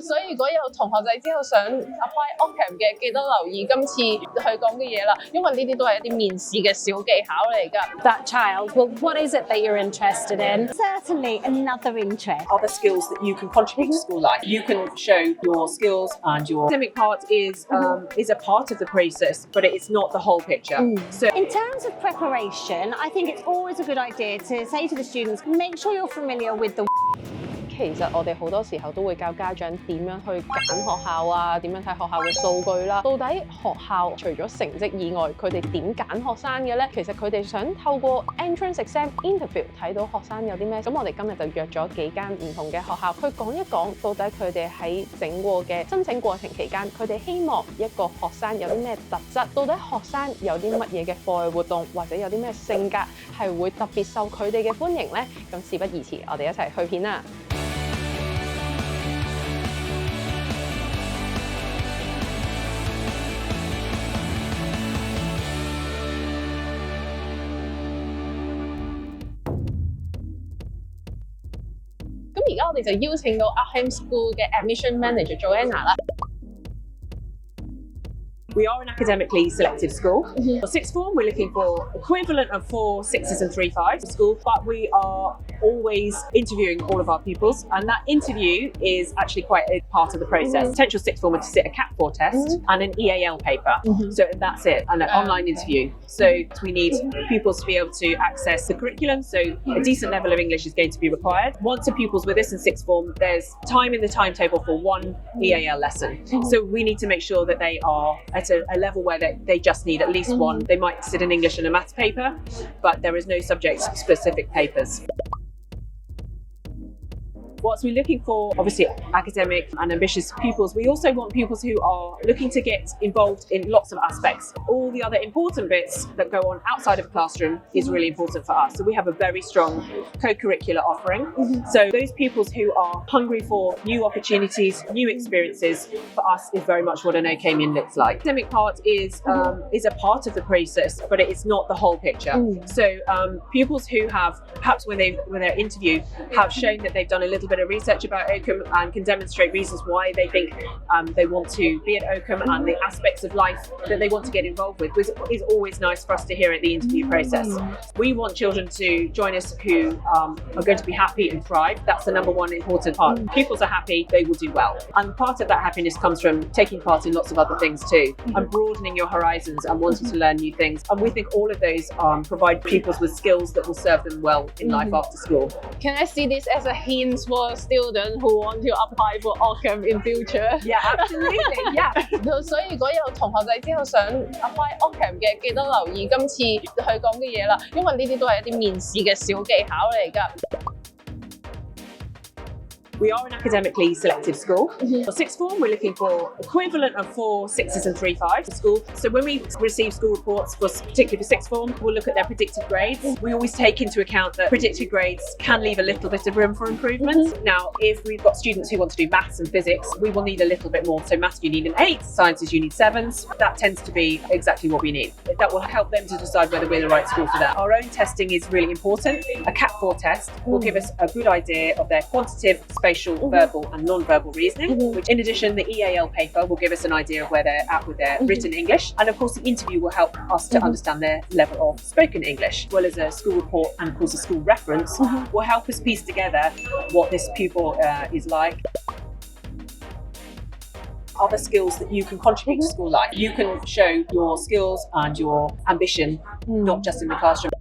所以如果有同學仔之後想 apply Oakham 嘅，記得留意今次佢講嘅嘢啦，因為呢啲都係一啲面試嘅小技巧嚟㗎。That child, well, what is it that you're interested in? Certainly another interest. Other skills that you can contribute to school life. You can show your skills and your academic part is a part of the process, but it's not the whole picture. So in terms of preparation, I think it's always a good idea to say to the students, make sure you're familiar with the 其實我哋好多時候都會教家長點樣去揀學校啊，點樣睇學校嘅數據啦。到底學校除咗成績以外，佢哋點揀學生嘅咧？其實佢哋想透過 entrance exam interview 睇到學生有啲咩。咁我哋今日就約咗幾間唔同嘅學校去講一講，到底佢哋喺整個嘅申請過程期間，佢哋希望一個學生有啲咩特質，到底學生有啲乜嘢嘅課外活動，或者有啲咩性格係會特別受佢哋嘅歡迎咧？咁事不宜遲，我哋一齊去片啦！咁而家我哋就邀請到 Oakham School 嘅 Admission Manager Joanna 啦。We are an academically selective school. For sixth form, we're looking for equivalent of 4 6s and 3 5s school, but we are always interviewing all of our pupils, and that interview is actually quite a part of the process. Potential sixth former to sit a CAT 4 test and an EAL paper. So that's it, and an online interview. So we need pupils to be able to access the curriculum, so a decent level of English is going to be required. Once a pupil's with us in sixth form, there's time in the timetable for 1 EAL lesson. So we need to make sure that they are at a level where they just need at least one. They might sit an English and a maths paper, but there is no subject-specific papers. Whilst we're looking for, obviously, academic and ambitious pupils, we also want pupils who are looking to get involved in lots of aspects. All the other important bits that go on outside of the classroom is really important for us. So we have a very strong co-curricular offering. So those pupils who are hungry for new opportunities, new experiences, for us is very much what an Oakhamian looks like. The academic part is a part of the process, but it's not the whole picture. So pupils who have, perhaps when they're interviewed, have shown that they've done a little bit of research about Oakham and can demonstrate reasons why they think they want to be at Oakham and the aspects of life that they want to get involved with is always nice for us to hear at the interview process. We want children to join us who are going to be happy and thrive. That's the number one important part. Pupils are happy, they will do well. And part of that happiness comes from taking part in lots of other things too, and broadening your horizons and wanting to learn new things. And we think all of those provide pupils with skills that will serve them well in life after school. Can I see this as a hint for students who want to apply for Oakham in future? Yeah, absolutely. Yeah. 所以如果有同學仔之後想 apply Oakham 嘅，記得留意今次佢講嘅嘢啦，因為呢啲都係一啲面試嘅小技巧嚟㗎。We are an academically selective school. For sixth form, we're looking for equivalent of 4 6s and 3 5s school. So when we receive school reports, particularly for sixth form, we'll look at their predicted grades. We always take into account that predicted grades can leave a little bit of room for improvement. Now, if we've got students who want to do maths and physics, we will need a little bit more. So maths, you need an 8, sciences, you need 7s. That tends to be exactly what we need. That will help them to decide whether we're the right school for that. Our own testing is really important. A CAT 4 test will give us a good idea of their quantitative, spatial, verbal and non-verbal reasoning, which in addition the EAL paper will give us an idea of where they're at with their written English, and of course the interview will help us to understand their level of spoken English, as well as a school report and of course a school reference will help us piece together what this pupil is like. Other skills that you can contribute to school life. You can show your skills and your ambition, not just in the classroom.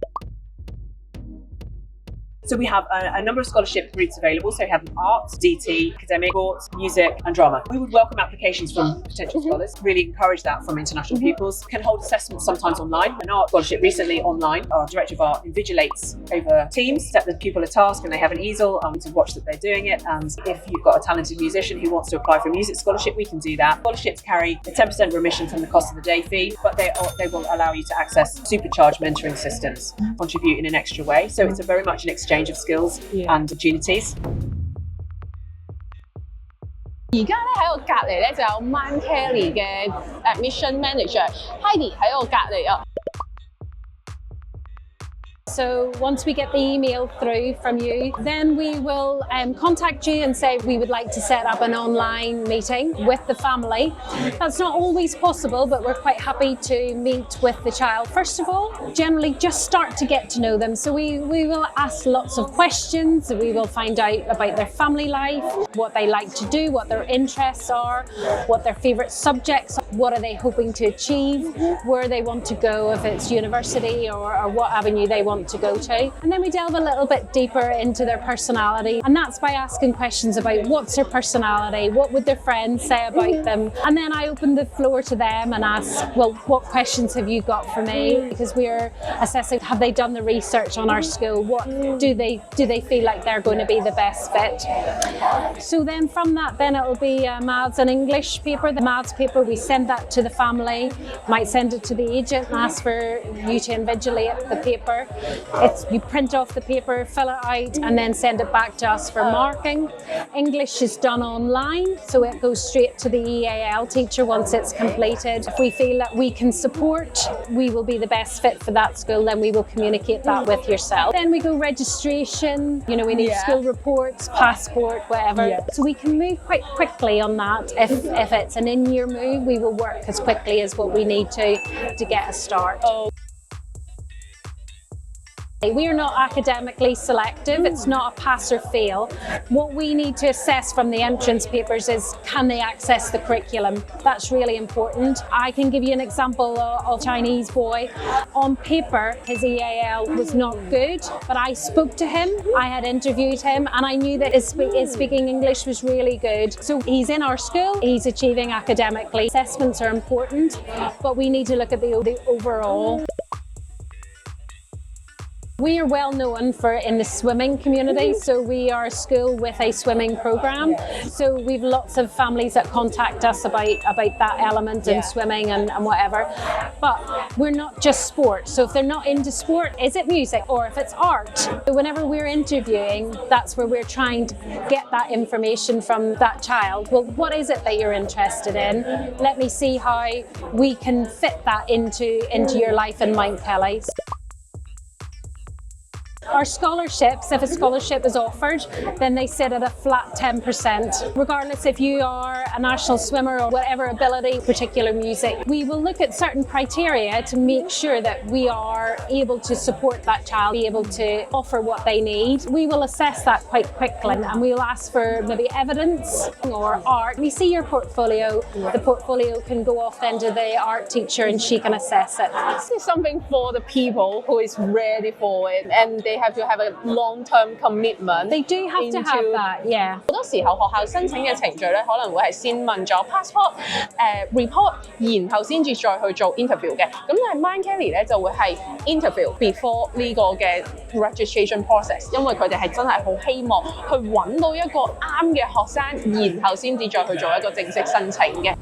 So we have a number of scholarship routes available. So we have arts, DT, academic, sports, music and drama. We would welcome applications from potential scholars, really encourage that from international pupils. Can hold assessments sometimes online. An art scholarship recently online. Our director of art invigilates over Teams, set the pupil a task and they have an easel and to watch that they're doing it. And if you've got a talented musician who wants to apply for a music scholarship, we can do that. Scholarships carry a 10% remission from the cost of the day fee, but they will allow you to access supercharged mentoring systems, contribute in an extra way. So it's a very much an exchange of skills and opportunities. 而家咧喺我隔離咧就有 Man Kelly 嘅 Admission Manager Heidi 喺我隔離啊。So once we get the email through from you, then we will contact you and say we would like to set up an online meeting with the family. That's not always possible, but we're quite happy to meet with the child. First of all, generally just start to get to know them. So we will ask lots of questions. We will find out about their family life, what they like to do, what their interests are, what their favourite subjects are, what are they hoping to achieve, where they want to go, if it's university or what avenue they want to go to. And then we delve a little bit deeper into their personality, and that's by asking questions about what's their personality, what would their friends say about them, and then I open the floor to them and ask, well, what questions have you got for me? Because we're assessing, have they done the research on our school? What do they feel like they're going to be the best fit? So then from that, then it'll be a maths and English paper. The maths paper, we send that to the family, might send it to the agent and ask for you to invigilate the paper. You print off the paper, fill it out, and then send it back to us for marking. English is done online, so it goes straight to the EAL teacher once it's completed. If we feel that we can support, we will be the best fit for that school, then we will communicate that with yourself. Then we go registration, we need school reports, passport, whatever. So we can move quite quickly on that. If it's an in-year move, we will work as quickly as what we need to get a start. We are not academically selective, it's not a pass or fail. What we need to assess from the entrance papers is, can they access the curriculum? That's really important. I can give you an example of a Chinese boy. On paper, his EAL was not good, but I spoke to him, I had interviewed him, and I knew that his speaking English was really good. So he's in our school, he's achieving academically. Assessments are important, but we need to look at the overall. We are well known in the swimming community, so we are a school with a swimming program. So we've lots of families that contact us about that element in swimming and whatever. But we're not just sport. So if they're not into sport, is it music or if it's art? So whenever we're interviewing, that's where we're trying to get that information from that child. Well, what is it that you're interested in? Let me see how we can fit that into your life in Mount Kelly. Our scholarships, if a scholarship is offered, then they sit at a flat 10%. Regardless if you are a national swimmer or whatever ability, particular music, we will look at certain criteria to make sure that we are able to support that child, be able to offer what they need. We will assess that quite quickly and we'll ask for maybe evidence or art. We see your portfolio, the portfolio can go off then to the art teacher and she can assess it. This is something for the people who is ready for it and they have to have a long-term commitment. They do have to have that, yeah. 好多時候學校申請嘅程序咧，可能會係先問咗 passport、report， 然後先至再去做 interview 嘅。咁但係 Mount Kelly 咧就會係 interview before 呢個嘅 registration process， 因為佢哋係真係好希望去揾到一個啱嘅學生，然後先至再去做一個正式申請嘅。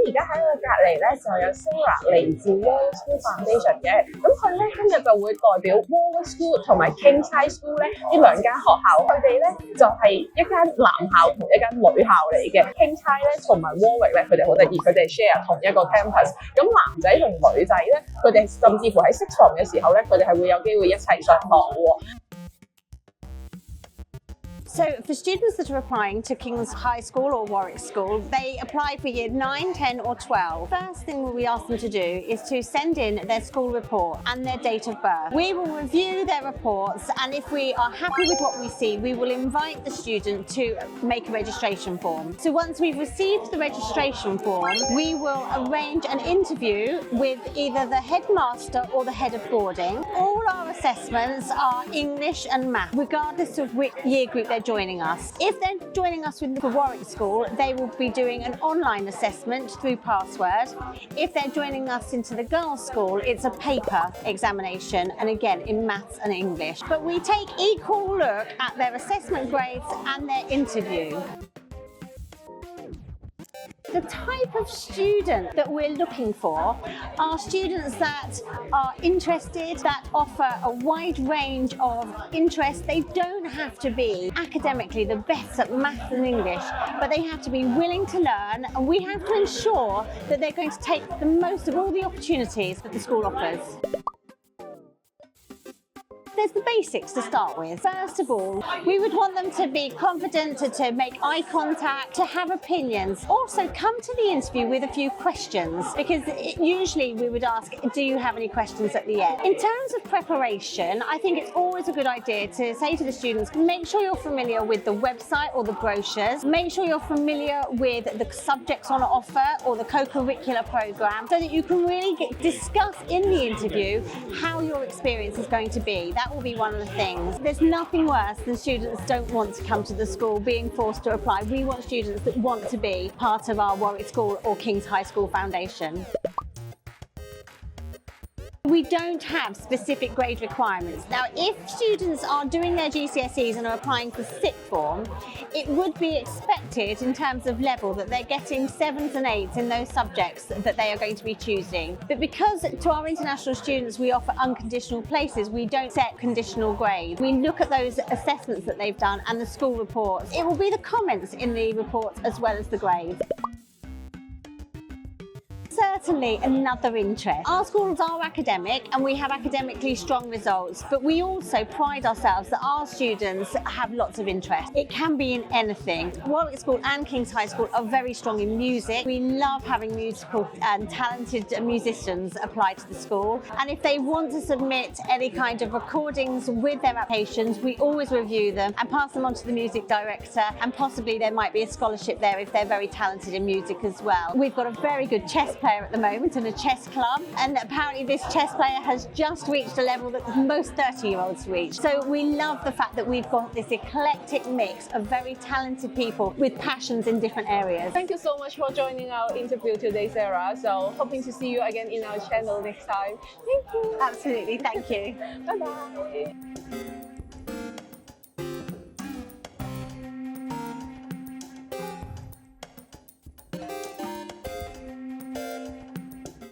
而家喺佢隔離咧就有 Sarah 嚟自 Warwick School Foundation 嘅，咁佢咧今日就會代表 Warwick School 同埋 Kingside School 咧呢兩間學校，佢哋咧就係一間男校同一間女校嚟嘅。Kingside 咧同埋 Warwick 咧佢哋好得意，佢哋 share 同一個 campus。咁男仔同女仔咧，佢哋甚至乎喺sixth form嘅時候咧，佢哋係會有機會一齊上堂喎。So for students that are applying to King's High School or Warwick School, they apply for year 9, 10 or 12. First thing we ask them to do is to send in their school report and their date of birth. We will review their reports and if we are happy with what we see, we will invite the student to make a registration form. So once we've received the registration form, we will arrange an interview with either the headmaster or the head of boarding. All our assessments are English and math, regardless of which year group they're joining us. If they're joining us with the Warwick School, they will be doing an online assessment through Password. If they're joining us into the girls' school, it's a paper examination, and again in maths and English. But we take equal look at their assessment grades and their interview. The type of student that we're looking for are students that are interested, that offer a wide range of interests. They don't have to be academically the best at maths and English, but they have to be willing to learn, and we have to ensure that they're going to take the most of all the opportunities that the school offers. There's the basics to start with. First of all, we would want them to be confident, to make eye contact, to have opinions. Also, come to the interview with a few questions, because usually we would ask, do you have any questions at the end? In terms of preparation, I think it's always a good idea to say to the students, make sure you're familiar with the website or the brochures, make sure you're familiar with the subjects on offer or the co-curricular programme, so that you can really discuss in the interview how your experience is going to be. That will be one of the things. There's nothing worse than students don't want to come to the school being forced to apply. We want students that want to be part of our Warwick School or King's High School Foundation. We don't have specific grade requirements. Now, if students are doing their GCSEs and are applying for sixth form, it would be expected in terms of level that they're getting 7s and 8s in those subjects that they are going to be choosing. But because to our international students we offer unconditional places, we don't set conditional grades. We look at those assessments that they've done and the school reports. It will be the comments in the reports as well as the grades. Certainly another interest. Our schools are academic and we have academically strong results, but we also pride ourselves that our students have lots of interest. It can be in anything. Warwick School and King's High School are very strong in music. We love having musical and talented musicians apply to the school, and if they want to submit any kind of recordings with their applications, we always review them and pass them on to the music director, and possibly there might be a scholarship there if they're very talented in music as well. We've got a very good chess player at the moment and a chess club, and apparently this chess player has just reached a level that most 30-year-olds reach. So we love the fact that we've got this eclectic mix of very talented people with passions in different areas. Thank you so much for joining our interview today, Sarah. So hoping to see you again in our channel next time. Thank you. Absolutely, thank you. Bye-bye.